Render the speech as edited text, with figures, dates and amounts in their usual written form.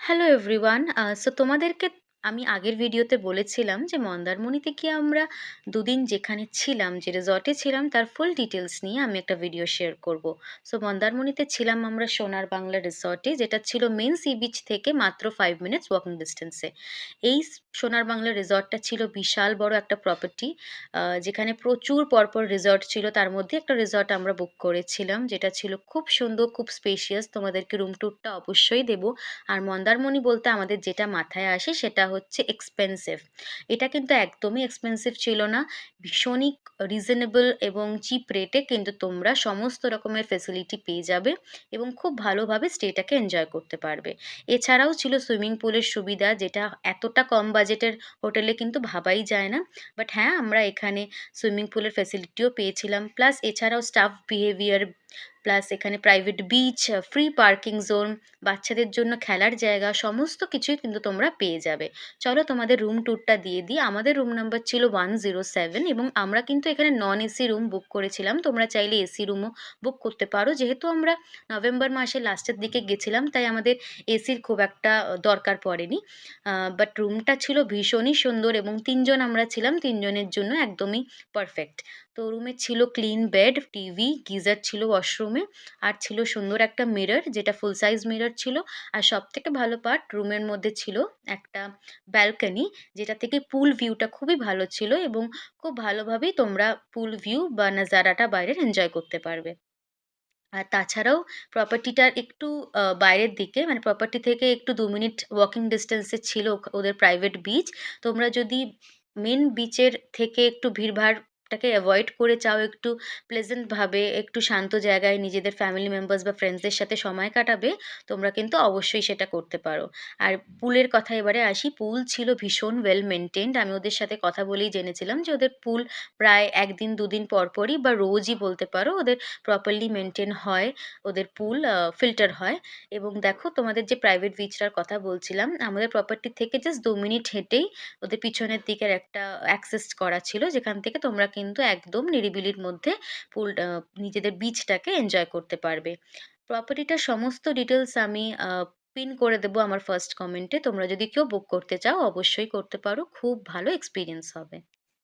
Hello everyone. So তোমাদেরকে আমি আগের ভিডিওতে বলেছিলাম যে মন্দারমণিতে গিয়ে আমরা দুদিন যেখানে ছিলাম, যে রিসর্টে ছিলাম তার ফুল ডিটেলস নিয়ে আমি একটা ভিডিও শেয়ার করব। সো মন্দারমণিতে ছিলাম আমরা সোনার বাংলা রিসর্টে, যেটা ছিল মেন সি বিচ থেকে মাত্র 5 মিনিটস ওয়াকিং ডিস্টেন্সে। এই সোনার বাংলা রিসর্টটা ছিল বিশাল বড় একটা প্রপার্টি, যেখানে প্রচুর পরপর রিসর্ট ছিল। তার মধ্যে একটা রিসর্ট আমরা বুক করেছিলাম, যেটা ছিল খুব সুন্দর, খুব স্পেশিয়াস। তোমাদেরকে রুম ট্যুরটা অবশ্যই দেবো। আর মন্দারমণি বলতে আমাদের যেটা মাথায় আসে সেটা হচ্ছে এক্সপেন্সিভ। এটা কিন্তু একদমই এক্সপেন্সিভ ছিল না। ভীষণই রিজনেবল এবং চিপ রেটে কিন্তু তোমরা সমস্ত রকমের ফেসিলিটি পেয়ে যাবে এবং খুব ভালোভাবে স্টেটাকে এনজয় করতে পারবে। এছাড়াও ছিল সুইমিং পুলের সুবিধা, যেটা এতটা কম বাজেটের হোটেলে কিন্তু ভাবাই যায় না। বাট হ্যাঁ, আমরা এখানে সুইমিং পুলের ফেসিলিটিও পেয়েছিলাম। প্লাস এছাড়াও স্টাফ বিহেভিয়ার, প্লাস এখানে private beach, free parking zone, বাচ্চাদের জন্য খেলার জায়গা, সমস্ত কিছুই কিন্তু তোমরা পেয়ে যাবে। চলো তোমাদের রুম ট্যুরটা দিয়ে দিই। আমাদের রুম নাম্বার ছিল 107 এবং আমরা কিন্তু এখানে নন এসি রুম বুক করেছিলাম। তোমরা চাইলে এসি রুমও বুক করতে পারো। যেহেতু আমরা নভেম্বর মাসের লাস্টের দিকে গেছিলাম, তাই আমাদের এসির খুব একটা দরকার পড়েনি। বাট রুমটা ছিল ভীষণই সুন্দর এবং 3 জন আমরা ছিলাম, 3 জনের জন্য একদমই পারফেক্ট। তো রুমে ছিল ক্লিন বেড, টিভি, গিজার ছিল ওয়াশরুমে, আর ছিল সুন্দর একটা মিরর, যেটা ফুল সাইজ মিরর ছিল। আর সবথেকে ভালো পার্ট, রুমের মধ্যে ছিল একটা ব্যালকনি, যেটা থেকে পুল ভিউটা খুবই ভালো ছিল এবং খুব ভালোভাবেই তোমরা পুল ভিউ বা নাজারাটা বাইরের এনজয় করতে পারবে। আর তাছাড়াও প্রপার্টিটার একটু বাইরের দিকে, মানে প্রপার্টি থেকে একটু 2 মিনিট ওয়াকিং ডিস্টেন্সে ছিল ওদের প্রাইভেট বিচ। তোমরা যদি মেন বিচের থেকে একটু ভিড়ভাড়টাকে অ্যাভয়েড করে চাও, একটু প্লেজেন্ট ভাবে, একটু শান্ত জায়গায় নিজেদের ফ্যামিলি মেম্বার্স বা ফ্রেন্ডসদের সাথে সময় কাটাবে, তোমরা কিন্তু অবশ্যই সেটা করতে পারো। আর পুলের কথা এবারে আসি। পুল ছিল ভীষণ ওয়েল মেনটেন্ড। আমি ওদের সাথে কথা বলেই জেনেছিলাম যে ওদের পুল প্রায় 1 দিন 2 দিন পর পরই বা রোজই বলতে পারো ওদের প্রপারলি মেনটেন হয়। ওদের পুল ফিল্টার হয়। এবং দেখো, তোমাদের যে প্রাইভেট বিচটার কথা বলছিলাম, আমাদের প্রপার্টি থেকে জাস্ট 2 মিনিট হেঁটেই ওদের পিছনের দিকের একটা অ্যাক্সেস করা ছিল, যেখান থেকে তোমরা কিন্তু একদম নিরিবিলির মধ্যে পুল নিজেদের বিচটাকে এনজয় করতে পারবে। প্রপার্টিটার সমস্ত ডিটেলস আমি পিন করে দেবো আমার ফার্স্ট কমেন্টে। তোমরা যদি কেউ বুক করতে চাও অবশ্যই করতে পারো, খুব ভালো এক্সপিরিয়েন্স হবে।